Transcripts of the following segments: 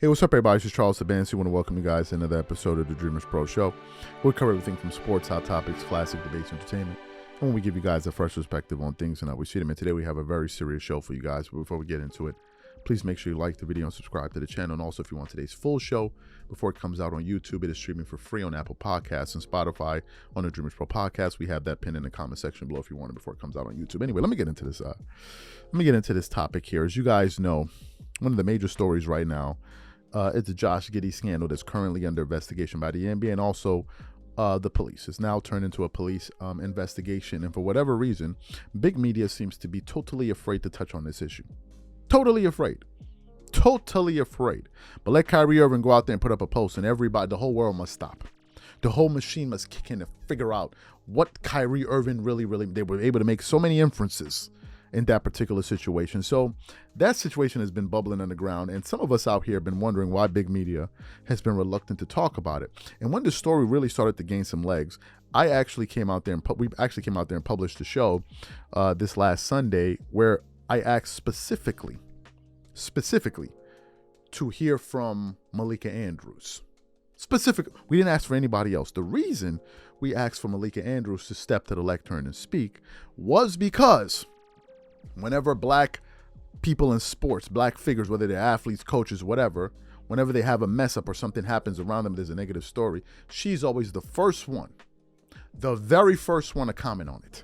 Hey, what's up, everybody? This is Charles Sabansi. I want to welcome you guys to another episode of the DREAMERSPRO show. We cover everything from sports, hot topics, classic debates, entertainment, and we give you guys a fresh perspective on things and how we see them. And today we have a very serious show for you guys. But before we get into it, please make sure you like the video and subscribe to the channel. And also, if you want today's full show before it comes out on YouTube, it is streaming for free on Apple Podcasts and Spotify on the DREAMERSPRO podcast. We have that pinned in the comment section below if you want it before it comes out on YouTube. Anyway, let me get into this. Topic here. As you guys know, one of the major stories right now is the Josh Giddey scandal that's currently under investigation by the NBA and also the police. It's now turned into a police investigation, and for whatever reason, big media seems to be totally afraid to touch on this issue. Totally afraid. But let Kyrie Irving go out there and put up a post, and everybody, the whole world must stop. The whole machine must kick in to figure out what Kyrie Irving really, they were able to make so many inferences in that particular situation. So that situation has been bubbling underground, and some of us out here have been wondering why big media has been reluctant to talk about it. And when the story really started to gain some legs, we actually came out there and published a show this last Sunday where I asked specifically to hear from Malika Andrews. We didn't ask for anybody else. The reason we asked for Malika Andrews to step to the lectern and speak was because whenever black people in sports, black figures, whether they're athletes, coaches, whatever, whenever they have a mess up or something happens around them, there's a negative story, she's always the very first one to comment on it.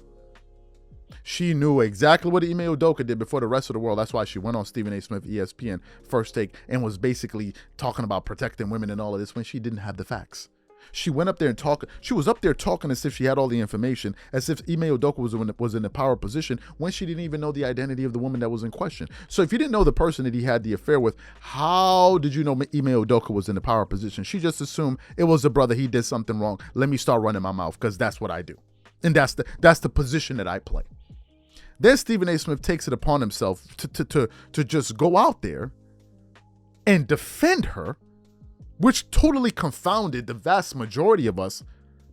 She knew exactly what Ime Udoka did before the rest of the world. That's why she went on Stephen A. Smith, ESPN, First Take, and was basically talking about protecting women and all of this when she didn't have the facts. She went up there and talked. She was up there talking as if she had all the information, as if Ime Udoka was in a power position when she didn't even know the identity of the woman that was in question. So if you didn't know the person that he had the affair with, how did you know Ime Udoka was in a power position? She just assumed it was a brother. He did something wrong. Let me start running my mouth because that's what I do, and that's the position that I play. Then Stephen A. Smith takes it upon himself to just go out there and defend her, which totally confounded the vast majority of us,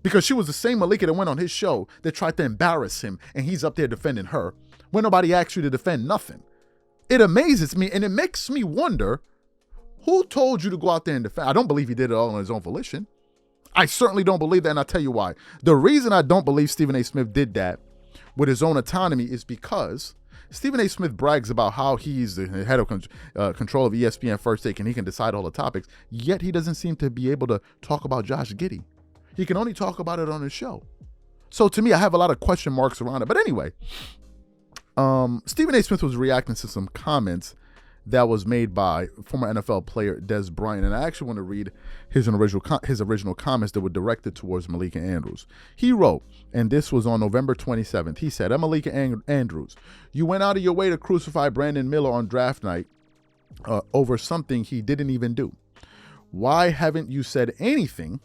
because she was the same Malika that went on his show that tried to embarrass him, and he's up there defending her when nobody asked you to defend nothing. It amazes me, and it makes me wonder, who told you to go out there and defend? I don't believe he did it all on his own volition. I certainly don't believe that, and I'll tell you why. The reason I don't believe Stephen A. Smith did that with his own autonomy is because Stephen A. Smith brags about how he's the head of control of ESPN First Take and he can decide all the topics, yet he doesn't seem to be able to talk about Josh Giddey. He can only talk about it on his show. So to me, I have a lot of question marks around it. But anyway, Stephen A. Smith was reacting to some comments that was made by former NFL player Dez Bryant, and I actually want to read his original comments that were directed towards Malika Andrews. He wrote, and this was on November 27th, he said, Malika Andrews, you went out of your way to crucify Brandon Miller on draft night over something he didn't even do. Why haven't you said anything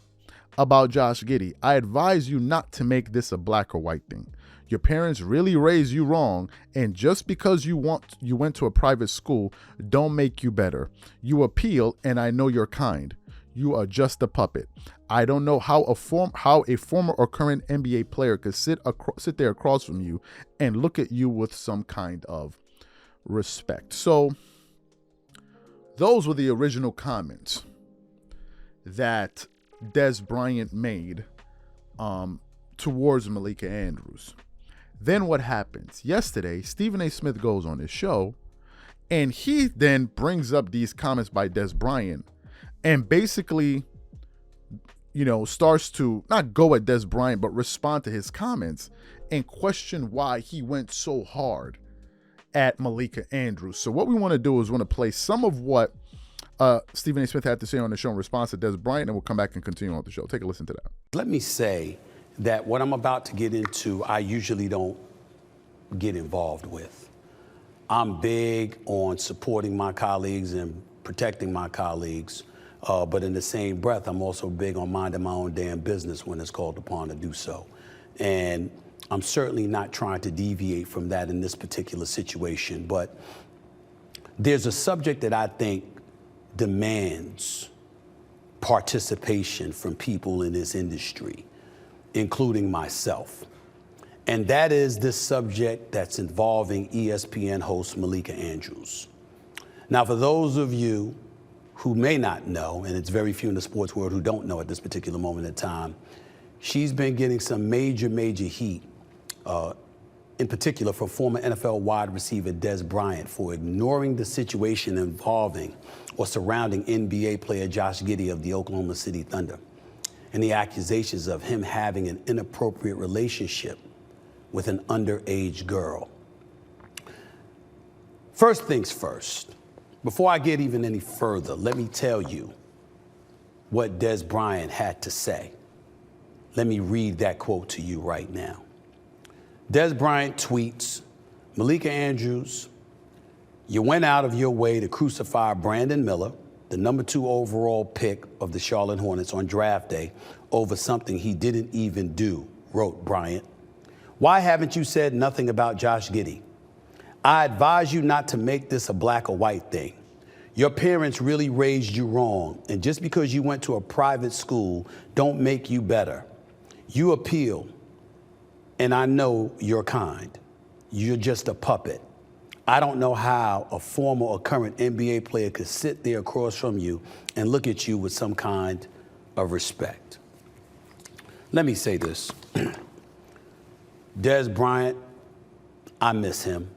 about Josh Giddey? I advise you not to make this a black or white thing. Your parents really raised you wrong, and just because you went to a private school don't make you better. You appeal, and I know you're kind. You are just a puppet. I don't know how a former or current NBA player could sit there across from you and look at you with some kind of respect. So those were the original comments that Dez Bryant made towards Malika Andrews. Then what happens? Yesterday, Stephen A. Smith goes on his show, and he then brings up these comments by Dez Bryant and basically, starts to not go at Dez Bryant, but respond to his comments and question why he went so hard at Malika Andrews. So what we want to do is play some of what Stephen A. Smith had to say on the show in response to Dez Bryant, and we'll come back and continue on with the show. Take a listen to that. Let me say that what I'm about to get into, I usually don't get involved with. I'm big on supporting my colleagues and protecting my colleagues, but in the same breath, I'm also big on minding my own damn business when it's called upon to do so. And I'm certainly not trying to deviate from that in this particular situation, but there's a subject that I think demands participation from people in this industry, including myself. And that is this subject that's involving ESPN host Malika Andrews. Now, for those of you who may not know, and it's very few in the sports world who don't know at this particular moment in time, she's been getting some major heat, in particular from former NFL wide receiver Dez Bryant for ignoring the situation involving or surrounding NBA player Josh Giddey of the Oklahoma City Thunder and the accusations of him having an inappropriate relationship with an underage girl. First things first, before I get even any further, let me tell you what Dez Bryant had to say. Let me read that quote to you right now. Dez Bryant tweets, Malika Andrews, you went out of your way to crucify Brandon Miller, the #2 overall pick of the Charlotte Hornets on draft day, over something he didn't even do, wrote Bryant. Why haven't you said nothing about Josh Giddey? I advise you not to make this a black or white thing. Your parents really raised you wrong, and just because you went to a private school don't make you better. You appeal, and I know you're kind. You're just a puppet. I don't know how a former or current NBA player could sit there across from you and look at you with some kind of respect. Let me say this. Dez Bryant, I miss him.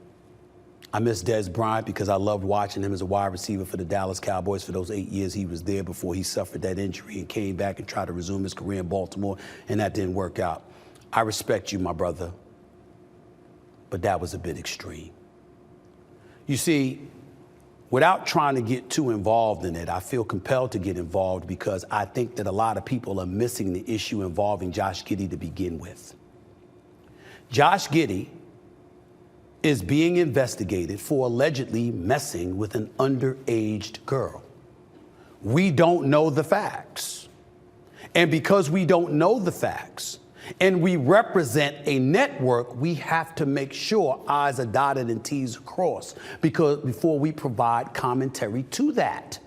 I miss Dez Bryant because I loved watching him as a wide receiver for the Dallas Cowboys for those 8 years he was there before he suffered that injury and came back and tried to resume his career in Baltimore, and that didn't work out. I respect you, my brother, but that was a bit extreme. You see, without trying to get too involved in it, I feel compelled to get involved because I think that a lot of people are missing the issue involving Josh Giddey to begin with. Josh Giddey is being investigated for allegedly messing with an underage girl. We don't know the facts. And because we don't know the facts, and we represent a network, we have to make sure I's are dotted and T's are crossed before we provide commentary to that.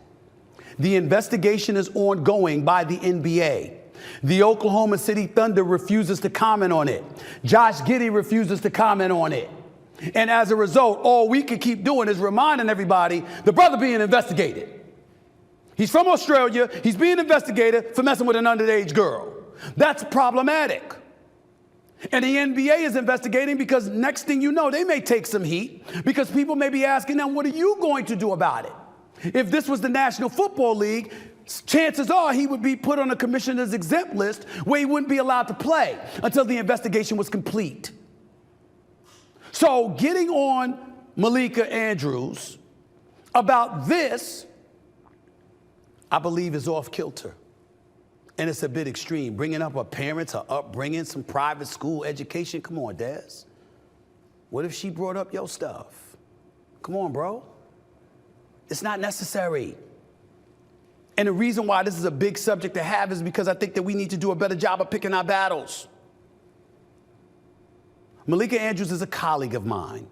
The investigation is ongoing by the NBA. The Oklahoma City Thunder refuses to comment on it. Josh Giddey refuses to comment on it. And as a result, all we can keep doing is reminding everybody the brother being investigated. He's from Australia. He's being investigated for messing with an underage girl. That's problematic. And the NBA is investigating because next thing you know, they may take some heat because people may be asking them, what are you going to do about it? If this was the National Football League, chances are he would be put on a commissioner's exempt list where he wouldn't be allowed to play until the investigation was complete. So getting on Malika Andrews about this, I believe is off kilter. And it's a bit extreme. Bringing up her parents, her upbringing, some private school education. Come on, Dez. What if she brought up your stuff? Come on, bro. It's not necessary. And the reason why this is a big subject to have is because I think that we need to do a better job of picking our battles. Malika Andrews is a colleague of mine.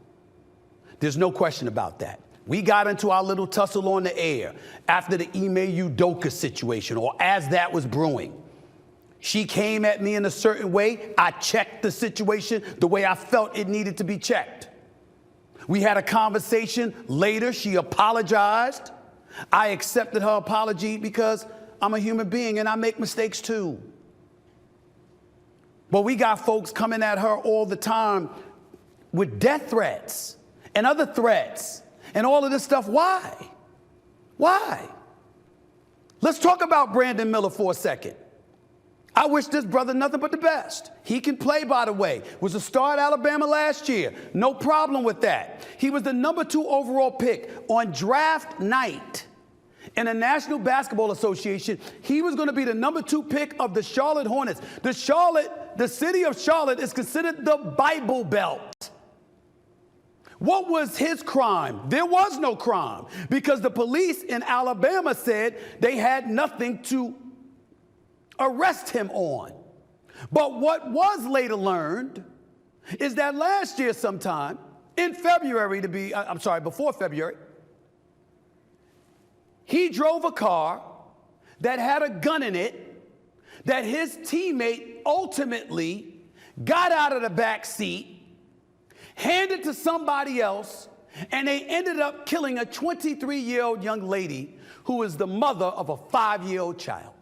There's no question about that. We got into our little tussle on the air after the Ime Udoka situation, or as that was brewing. She came at me in a certain way. I checked the situation the way I felt it needed to be checked. We had a conversation. Later, she apologized. I accepted her apology because I'm a human being and I make mistakes too. But we got folks coming at her all the time with death threats and other threats. And all of this stuff, why? Why? Let's talk about Brandon Miller for a second. I wish this brother nothing but the best. He can play, by the way. Was a star at Alabama last year. No problem with that. He was the #2 overall pick on draft night. In the National Basketball Association, he was going to be the #2 pick of the Charlotte Hornets. The city of Charlotte is considered the Bible Belt. What was his crime? There was no crime because the police in Alabama said they had nothing to arrest him on. But what was later learned is that last year sometime, in February before February, he drove a car that had a gun in it that his teammate ultimately got out of the back seat, handed to somebody else, And they ended up killing a 23-year-old young lady who is the mother of a 5-year-old child.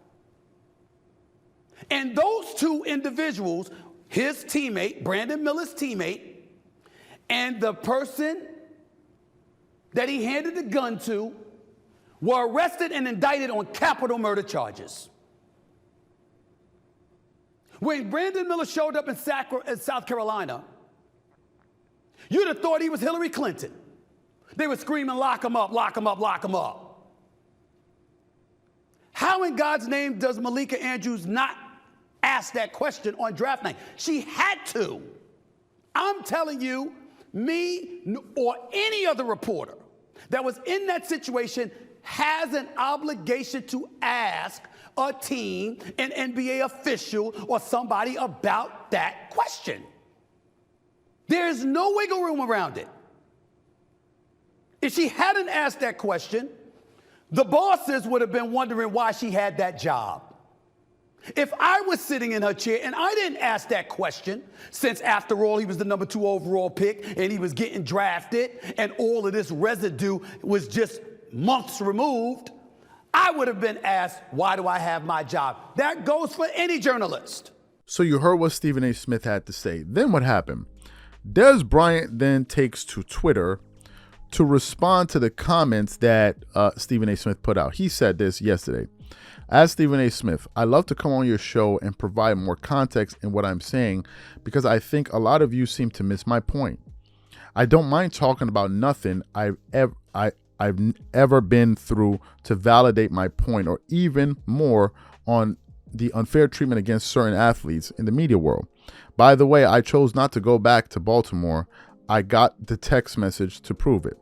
And those two individuals, his teammate, Brandon Miller's teammate, and the person that he handed the gun to, were arrested and indicted on capital murder charges. When Brandon Miller showed up in South Carolina, you'd have thought he was Hillary Clinton. They were screaming, lock him up, lock him up, lock him up. How in God's name does Malika Andrews not ask that question on draft night? She had to. I'm telling you, me or any other reporter that was in that situation has an obligation to ask a team, an NBA official, or somebody about that question. There's no wiggle room around it. If she hadn't asked that question, the bosses would have been wondering why she had that job. If I was sitting in her chair and I didn't ask that question, since after all, he was the number 2 overall pick and he was getting drafted and all of this residue was just months removed, I would have been asked, why do I have my job? That goes for any journalist. So you heard what Stephen A. Smith had to say. Then what happened? Dez Bryant then takes to Twitter to respond to the comments that Stephen A. Smith put out. He said this yesterday. As Stephen A. Smith, I love to come on your show and provide more context in what I'm saying because I think a lot of you seem to miss my point. I don't mind talking about nothing I've ever been through to validate my point, or even more on the unfair treatment against certain athletes in the media world. By the way, I chose not to go back to Baltimore. I got the text message to prove it.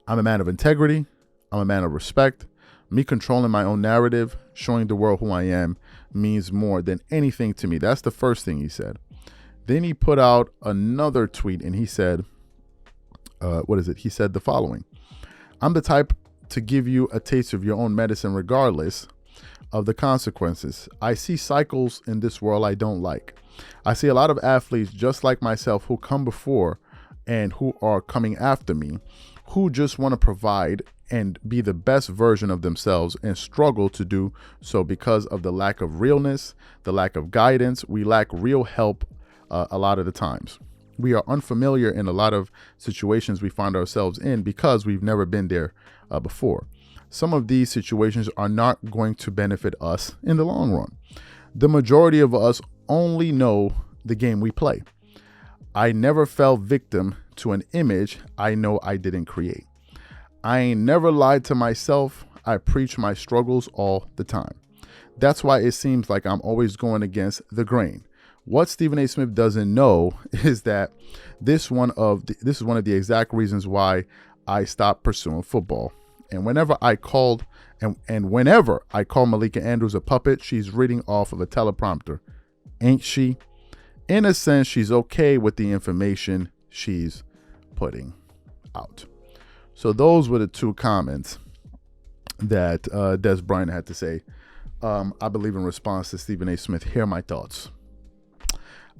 I'm a man of integrity. I'm a man of respect. Me controlling my own narrative, showing the world who I am, means more than anything to me. That's the first thing he said. Then he put out another tweet and he said, He said the following. I'm the type to give you a taste of your own medicine regardless of the consequences. I see cycles in this world I don't like. I see a lot of athletes just like myself who come before and who are coming after me, who just want to provide and be the best version of themselves and struggle to do so because of the lack of realness, the lack of guidance. We lack real help a lot of the times. We are unfamiliar in a lot of situations we find ourselves in because we've never been there before. Some of these situations are not going to benefit us in the long run. The majority of us only know the game we play. I never fell victim to an image I know I didn't create. I ain't never lied to myself. I preach my struggles all the time. That's why it seems like I'm always going against the grain. What Stephen A. Smith doesn't know is that this is one of the exact reasons why I stopped pursuing football. And whenever I call Malika Andrews a puppet, she's reading off of a teleprompter, ain't she? In a sense, she's okay with the information she's putting out. So those were the two comments that Dez Bryant had to say. I believe in response to Stephen A. Smith. Here are my thoughts.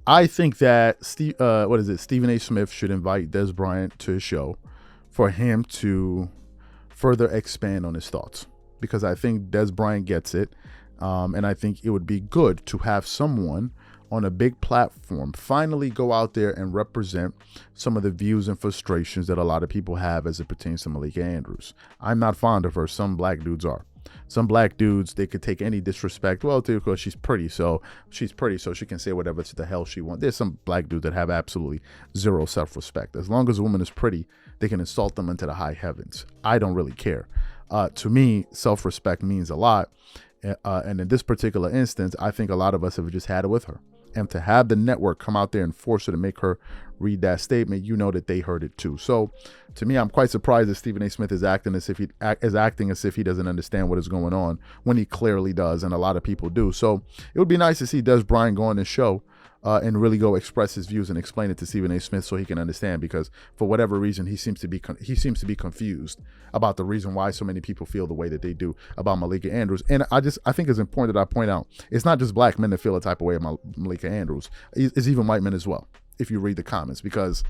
I think that Stephen A. Smith should invite Dez Bryant to his show for him to further expand on his thoughts, because I think Dez Bryant gets it. And I think it would be good to have someone on a big platform finally go out there and represent some of the views and frustrations that a lot of people have as it pertains to Malika Andrews. I'm not fond of her. Some black dudes are. Some black dudes, they could take any disrespect. Well, because she's pretty, so she can say whatever the hell she wants. There's some black dudes that have absolutely zero self-respect. As long as a woman is pretty, they can insult them into the high heavens. I don't really care. To me, self-respect means a lot. And in this particular instance, I think a lot of us have just had it with her. And to have the network come out there and force her to make her read that statement, you know that they heard it too. So to me, I'm quite surprised that Stephen A. Smith is acting as if he doesn't understand what is going on, when he clearly does, and a lot of people do. So it would be nice to see Dez Bryant go on this show and really go express his views and explain it to Stephen A. Smith so he can understand, because for whatever reason, he seems to be confused about the reason why so many people feel the way that they do about Malika Andrews. And I think it's important that I point out, it's not just black men that feel a type of way about Malika Andrews. It's even white men as well. if you read the comments, because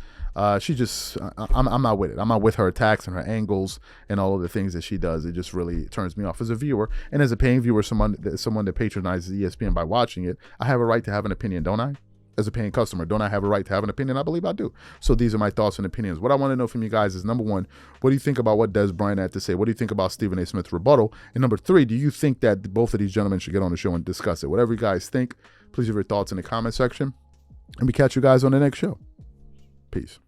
she just, I'm not with it. I'm not with her attacks and her angles and all of the things that she does. It just really turns me off as a viewer, and as a paying viewer, someone that patronizes ESPN by watching it. I have a right to have an opinion, don't I? As a paying customer, don't I have a right to have an opinion? I believe I do. So these are my thoughts and opinions. What I want to know from you guys is, number one, what do you think about what Dez Bryant had to say? What do you think about Stephen A. Smith's rebuttal? And number three, do you think that both of these gentlemen should get on the show and discuss it? Whatever you guys think, please leave your thoughts in the comment section. And we catch you guys on the next show. Peace.